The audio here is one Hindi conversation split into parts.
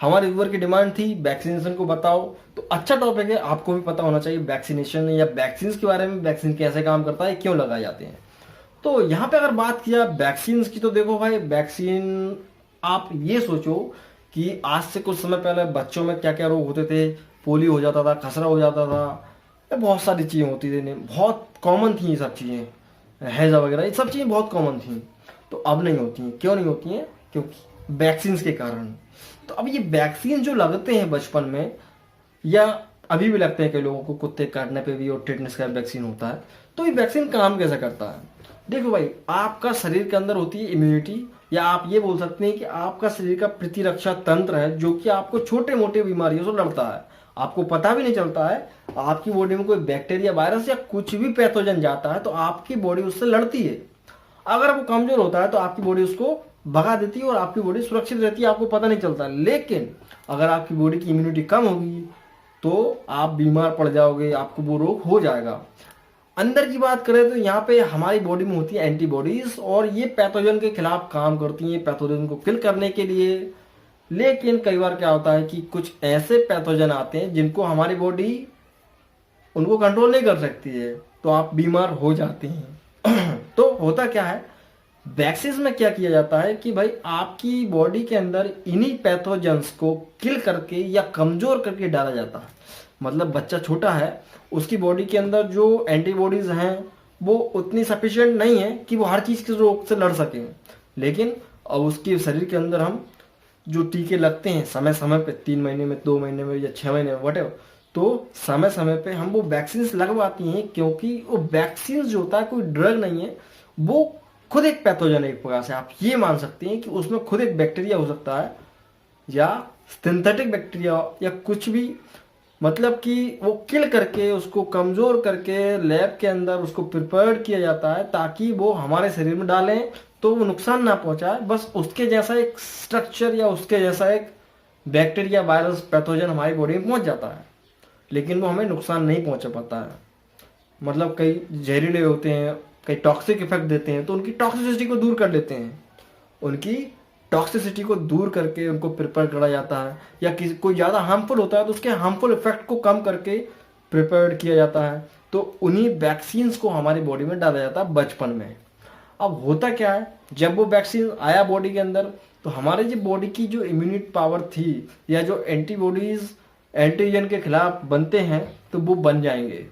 हमारे व्यूअर की डिमांड थी वैक्सीनेशन को बताओ, तो अच्छा टॉपिक है, आपको भी पता होना चाहिए वैक्सीनेशन या वैक्सीन के बारे में, वैक्सीन कैसे काम करता है, क्यों लगाए जाते हैं। तो यहाँ पे अगर बात किया वैक्सीन की, तो देखो भाई वैक्सीन, आप ये सोचो कि आज से कुछ समय पहले बच्चों में क्या क्या रोग होते थे। पोलियो हो जाता था, खसरा हो जाता था, ये बहुत सारी चीज़ें होती थी, बहुत कॉमन थी ये सब चीज़ें, हैजा वगैरह, ये सब चीज़ें बहुत कॉमन थी। तो अब नहीं होती हैं। क्यों नहीं होती हैं? क्योंकि वैक्सीन के कारण। तो अब ये वैक्सीन जो लगते हैं बचपन में, या अभी भी लगते हैं कई लोगों को, कुत्ते काटने पे भी और टेटनस का वैक्सीन होता है। तो ये वैक्सीन काम कैसे करता है? देखो भाई, आपका शरीर के अंदर होती है इम्यूनिटी, या आप ये बोल सकते हैं कि आपका शरीर का प्रतिरक्षा तंत्र है, जो कि आपको छोटे मोटे बीमारियों से लड़ता है। आपको पता भी नहीं चलता है, आपकी बॉडी में कोई बैक्टीरिया, वायरस या कुछ भी पैथोजन जाता है तो आपकी बॉडी उससे लड़ती है। अगर वो कमजोर होता है तो आपकी बॉडी उसको भगा देती है और आपकी बॉडी सुरक्षित रहती है, आपको पता नहीं चलता। लेकिन अगर आपकी बॉडी की इम्यूनिटी कम होगी तो आप बीमार पड़ जाओगे, आपको वो रोग हो जाएगा। अंदर की बात करें तो यहाँ पे हमारी बॉडी में होती है एंटीबॉडीज, और ये पैथोजन के खिलाफ काम करती हैं, पैथोजन को किल करने के लिए। लेकिन कई बार क्या होता है कि कुछ ऐसे पैथोजन आते हैं जिनको हमारी बॉडी उनको कंट्रोल नहीं कर सकती है, तो आप बीमार हो जाते हैं। तो होता क्या है, वैक्सीन में क्या किया जाता है कि भाई आपकी बॉडी के अंदर इन्हीं पैथोजेंस को किल करके या कमजोर करके डाला जाता है। मतलब बच्चा छोटा है, उसकी बॉडी के अंदर जो एंटीबॉडीज हैं वो उतनी सफिशिएंट नहीं है कि वो हर चीज के रोग से लड़ सके। लेकिन अब उसके शरीर के अंदर हम जो टीके लगते हैं समय समय पे, 3 महीने में, 2 महीने में या 6 महीने में, वट, तो समय समय पे हम वो वैक्सीन लगवाती हैं, क्योंकि वो वैक्सीन जो होता है कोई ड्रग नहीं है, वो खुद एक पैथोजन है। एक प्रकार से आप ये मान सकते हैं कि उसमें खुद एक बैक्टीरिया हो सकता है, या सिंथेटिक बैक्टीरिया, या कुछ भी। मतलब कि वो किल करके, उसको कमजोर करके लैब के अंदर उसको प्रिपेयर किया जाता है ताकि वो हमारे शरीर में डालें तो वो नुकसान ना पहुंचाए। बस उसके जैसा एक स्ट्रक्चर या उसके जैसा एक बैक्टीरिया, वायरस, पैथोजन हमारी बॉडी में पहुंच जाता है, लेकिन वो हमें नुकसान नहीं पहुंचा पाता है। मतलब कई जहरीले होते हैं, कई टॉक्सिक इफेक्ट देते हैं, तो उनकी टॉक्सिसिटी को दूर कर लेते हैं। उनकी टॉक्सिसिटी को दूर करके उनको प्रिपेयर करा जाता है, या किसी कोई ज़्यादा हार्मफुल होता है तो उसके हार्मफुल इफेक्ट को कम करके प्रिपेयर किया जाता है। तो उन्हीं वैक्सीन को हमारी बॉडी में डाला जाता है बचपन में। अब होता क्या है, जब वो वैक्सीन आया बॉडी के अंदर, तो हमारे जो बॉडी की जो इम्यूनिटी पावर थी, या जो एंटीबॉडीज एंटीजन के खिलाफ बनते हैं, तो वो बन जाएंगे,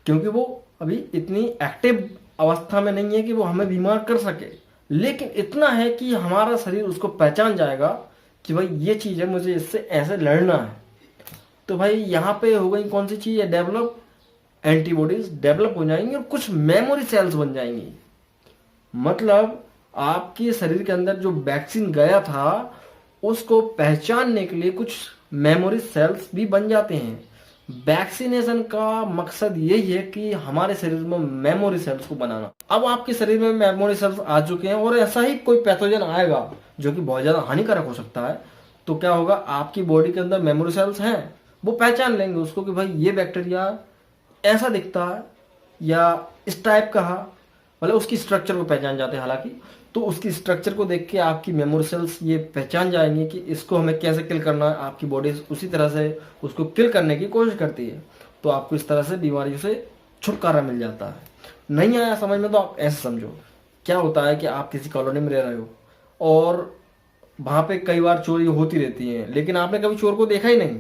क्योंकि वो अभी इतनी एक्टिव अवस्था में नहीं है कि वो हमें बीमार कर सके। लेकिन इतना है कि हमारा शरीर उसको पहचान जाएगा कि भाई ये चीज़ है, मुझे इससे ऐसे लड़ना है। तो भाई यहाँ पे हो गई कौन सी चीज़ है, डेवलप, एंटीबॉडीज डेवलप हो जाएंगी और कुछ मेमोरी सेल्स बन जाएंगी। मतलब आपके शरीर के अंदर जो वैक्सीन गया था उसको पहचानने के लिए कुछ मेमोरी सेल्स भी बन जाते हैं। वैक्सीनेशन का मकसद यही है कि हमारे शरीर में मेमोरी सेल्स को बनाना। अब आपके शरीर में मेमोरी सेल्स आ चुके हैं, और ऐसा ही कोई पैथोजन आएगा जो कि बहुत ज्यादा हानिकारक हो सकता है, तो क्या होगा, आपकी बॉडी के अंदर मेमोरी सेल्स हैं, वो पहचान लेंगे उसको कि भाई ये बैक्टीरिया ऐसा दिखता है या इस टाइप का है। मतलब उसकी स्ट्रक्चर को पहचान जाते हैं हालांकि, तो उसकी स्ट्रक्चर को देख के आपकी मेमोरी सेल्स ये पहचान जाएंगी कि इसको हमें कैसे किल करना है। आपकी बॉडी उसी तरह से उसको किल करने की कोशिश करती है, तो आपको इस तरह से बीमारियों से छुटकारा मिल जाता है। नहीं आया समझ में तो आप ऐसे समझो, क्या होता है कि आप किसी कॉलोनी में रह रहे हो और वहाँ पे कई बार चोरी होती रहती है, लेकिन आपने कभी चोर को देखा ही नहीं।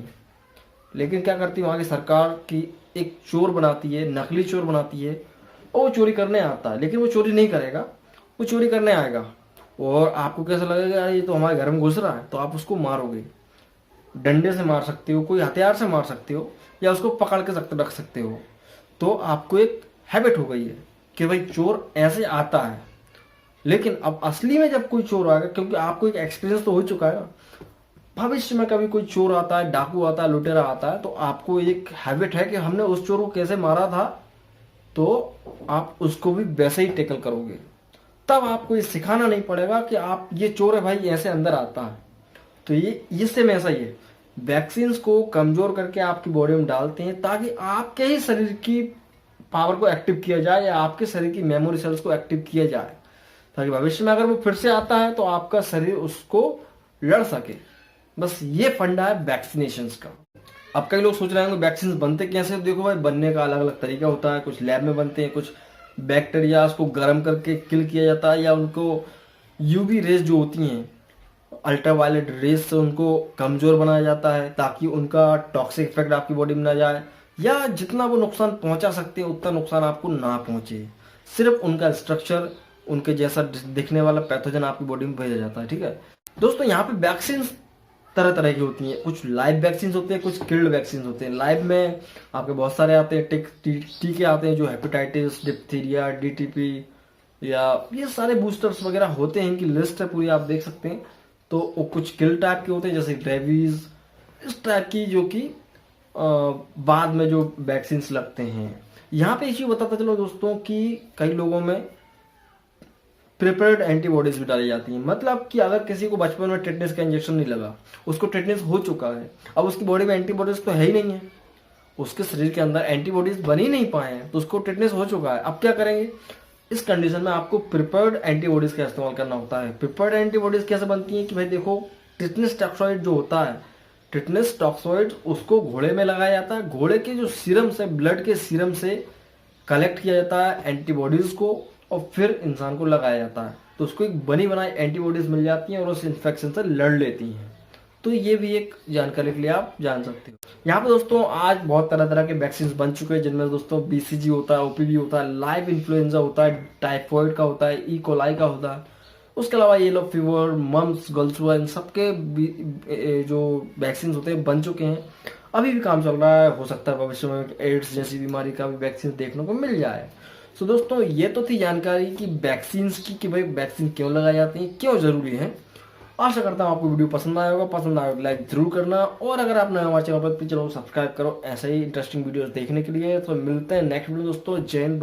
लेकिन क्या करती है वहाँ की सरकार की, एक चोर बनाती है, नकली चोर बनाती है, और वो चोरी करने आता है, लेकिन वो चोरी नहीं करेगा, वो चोरी करने आएगा। और आपको कैसा लगेगा, यार ये तो हमारे घर में घुस रहा है, तो आप उसको मारोगे। डंडे से मार सकते हो, कोई हथियार से मार सकते हो, या उसको पकड़ के रख सकते हो। तो आपको एक हैबिट हो गई है कि भाई चोर ऐसे आता है। लेकिन अब असली में जब कोई चोर आएगा, क्योंकि आपको एक एक्सपीरियंस तो हो चुका है ना, भविष्य में कभी कोई चोर आता है, डाकू आता है, लुटेरा आता है, तो आपको एक हैबिट है कि हमने उस चोर को कैसे मारा था, तो आप उसको भी वैसे ही टेकल करोगे। तब आपको ये सिखाना नहीं पड़ेगा कि आप ये चोर है भाई, ऐसे अंदर आता है। तो ये सेम ऐसा ही है, वैक्सीन को कमजोर करके आपकी बॉडी में डालते हैं ताकि आपके ही शरीर की पावर को एक्टिव किया जाए, या आपके शरीर की मेमोरी सेल्स को एक्टिव किया जाए, ताकि भविष्य में अगर वो फिर से आता है तो आपका शरीर उसको लड़ सके। बस ये फंडा है वैक्सीनेशन का। अब कई लोग सोच रहे होंगे वैक्सीन बनते कैसे, तो देखो भाई बनने का अलग अलग तरीका होता है। कुछ लैब में बनते हैं, कुछ बैक्टीरिया को गर्म करके किल किया जाता है, या उनको यूवी रेज जो होती हैं अल्ट्रावायलेट रेज से उनको कमजोर बनाया जाता है ताकि उनका टॉक्सिक इफेक्ट आपकी बॉडी में ना जाए, या जितना वो नुकसान पहुंचा सकते हैं उतना नुकसान आपको ना पहुंचे। सिर्फ उनका स्ट्रक्चर, उनके जैसा दिखने वाला पैथोजन आपकी बॉडी में भेजा जाता है। ठीक है दोस्तों, यहाँ पे वैक्सीन तरह तरह की होती हैं। कुछ लाइव वैक्सीन होते हैं, कुछ किल्ड वैक्सीन होते हैं। लाइव में आपके बहुत सारे आते हैं टीके आते हैं, जो हेपेटाइटिस, डिप्थीरिया, डीटीपी, या ये सारे बूस्टर्स वगैरह होते हैं। इनकी लिस्ट है पूरी, आप देख सकते हैं। तो वो कुछ किल टाइप के होते हैं जैसे रेबीज, इस टाइप की, जो कि बाद में जो वैक्सीन लगते हैं। यहाँ पे इश्यू बताता चलो दोस्तों कि कई लोगों में प्रिपेयर्ड एंटीबॉडीज भी डाली जाती हैं। मतलब कि अगर किसी को बचपन में टेटनेस का इंजेक्शन नहीं लगा, उसको टेटनेस हो चुका है, अब उसकी बॉडी में एंटीबॉडीज तो है ही नहीं है, उसके शरीर के अंदर एंटीबॉडीज बन ही नहीं पाए हैं, तो उसको टेटनेस हो चुका है। अब क्या करेंगे, इस कंडीशन में आपको प्रिपेयर्ड एंटीबॉडीज का इस्तेमाल करना होता है। प्रिपेयर्ड एंटीबॉडीज कैसे बनती हैं कि भाई देखो, टिटनेस टॉक्सॉइड जो होता है, टिटनेस टॉक्सॉइड उसको घोड़े में लगाया जाता है। घोड़े के जो सीरम से, ब्लड के सीरम से कलेक्ट किया जाता है एंटीबॉडीज को, और फिर इंसान को लगाया जाता है, तो उसको एक बनी बनाई एंटीबॉडीज मिल जाती हैं और उस इन्फेक्शन से लड़ लेती हैं। तो ये भी एक जानकारी के लिए आप जान सकते हो। यहाँ पे दोस्तों आज बहुत तरह तरह के वैक्सीन बन चुके हैं, जिनमें दोस्तों बीसीजी होता है, ओपीवी होता है, लाइव इन्फ्लुएंजा होता है, टाइफॉइड का होता है, ई कोलाई का होता है, उसके अलावा येलो फीवर, मम्स, गलसुआ, इन सबके जो वैक्सीन होते हैं बन चुके हैं। अभी भी काम चल रहा है, हो सकता है भविष्य में एड्स जैसी बीमारी का भी वैक्सीन देखने को मिल जाए। सो दोस्तों, ये तो थी जानकारी कि वैक्सीन की, कि भाई वैक्सीन क्यों लगाई जाती है, क्यों जरूरी है। आशा करता हूँ आपको वीडियो पसंद आया होगा। पसंद आया तो लाइक जरूर करना, और अगर आप नए हमारे चैनल पर चलो सब्सक्राइब करो ऐसे ही इंटरेस्टिंग वीडियोस देखने के लिए। तो मिलते हैं नेक्स्ट वीडियो दोस्तों। जय हिंद।